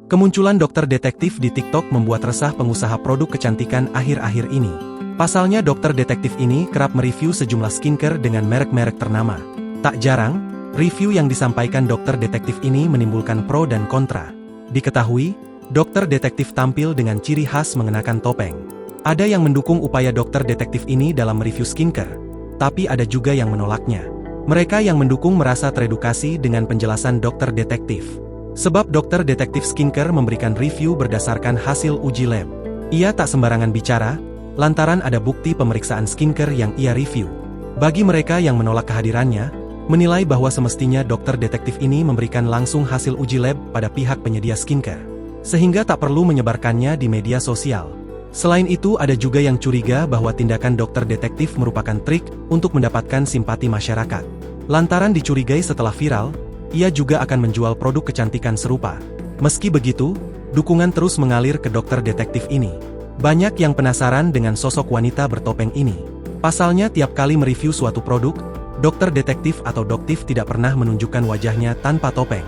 Kemunculan dokter detektif di TikTok membuat resah pengusaha produk kecantikan akhir-akhir ini. Pasalnya dokter detektif ini kerap mereview sejumlah skincare dengan merek-merek ternama. Tak jarang, review yang disampaikan dokter detektif ini menimbulkan pro dan kontra. Diketahui, dokter detektif tampil dengan ciri khas mengenakan topeng. Ada yang mendukung upaya dokter detektif ini dalam mereview skincare, tapi ada juga yang menolaknya. Mereka yang mendukung merasa teredukasi dengan penjelasan dokter detektif. Sebab dokter detektif skincare memberikan review berdasarkan hasil uji lab. Ia tak sembarangan bicara, lantaran ada bukti pemeriksaan skincare yang ia review. Bagi mereka yang menolak kehadirannya, menilai bahwa semestinya dokter detektif ini memberikan langsung hasil uji lab pada pihak penyedia skincare, sehingga tak perlu menyebarkannya di media sosial. Selain itu, ada juga yang curiga bahwa tindakan dokter detektif merupakan trik untuk mendapatkan simpati masyarakat. Lantaran dicurigai setelah viral, ia juga akan menjual produk kecantikan serupa. Meski begitu, dukungan terus mengalir ke dokter detektif ini. Banyak yang penasaran dengan sosok wanita bertopeng ini. Pasalnya tiap kali mereview suatu produk, dokter detektif atau doktif tidak pernah menunjukkan wajahnya tanpa topeng.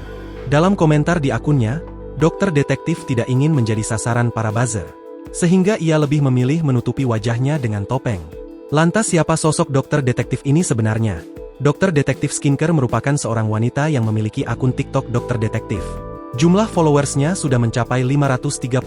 Dalam komentar di akunnya, dokter detektif tidak ingin menjadi sasaran para buzzer, sehingga ia lebih memilih menutupi wajahnya dengan topeng. Lantas siapa sosok dokter detektif ini sebenarnya? Dokter detektif skincare merupakan seorang wanita yang memiliki akun TikTok dokter detektif. Jumlah followersnya sudah mencapai 538.000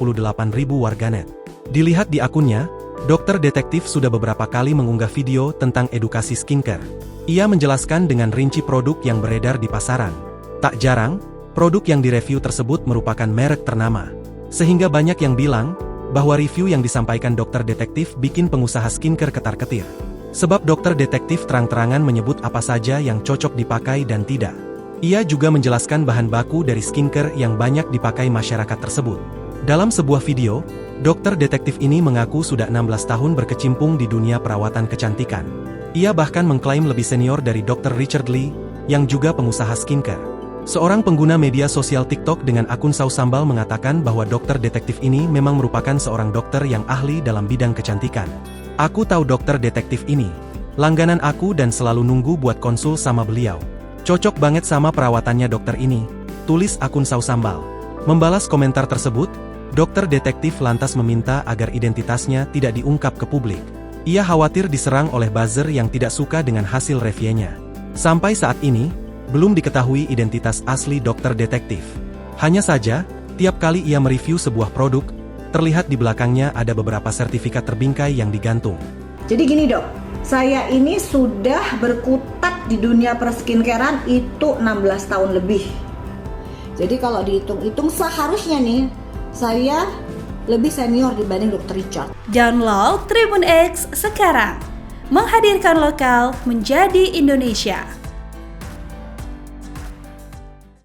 warganet. Dilihat di akunnya, dokter detektif sudah beberapa kali mengunggah video tentang edukasi skincare. Ia menjelaskan dengan rinci produk yang beredar di pasaran. Tak jarang, produk yang direview tersebut merupakan merek ternama. Sehingga banyak yang bilang bahwa review yang disampaikan dokter detektif bikin pengusaha skincare ketar-ketir. Sebab dokter detektif terang-terangan menyebut apa saja yang cocok dipakai dan tidak. Ia juga menjelaskan bahan baku dari skincare yang banyak dipakai masyarakat tersebut. Dalam sebuah video, dokter detektif ini mengaku sudah 16 tahun berkecimpung di dunia perawatan kecantikan. Ia bahkan mengklaim lebih senior dari Dr. Richard Lee, yang juga pengusaha skincare. Seorang pengguna media sosial TikTok dengan akun Saus Sambal mengatakan bahwa dokter detektif ini memang merupakan seorang dokter yang ahli dalam bidang kecantikan. Aku tahu dokter detektif ini. Langganan aku dan selalu nunggu buat konsul sama beliau. Cocok banget sama perawatannya dokter ini, tulis akun Saus Sambal. Membalas komentar tersebut, dokter detektif lantas meminta agar identitasnya tidak diungkap ke publik. Ia khawatir diserang oleh buzzer yang tidak suka dengan hasil reviewnya. Sampai saat ini, belum diketahui identitas asli dokter detektif. Hanya saja, tiap kali ia mereview sebuah produk, terlihat di belakangnya ada beberapa sertifikat terbingkai yang digantung. Jadi gini dok, saya ini sudah berkutat di dunia perskincarean itu 16 tahun lebih. Jadi kalau dihitung-hitung seharusnya nih, saya lebih senior dibanding Dr. Richard. Download Tribun X sekarang, menghadirkan lokal menjadi Indonesia.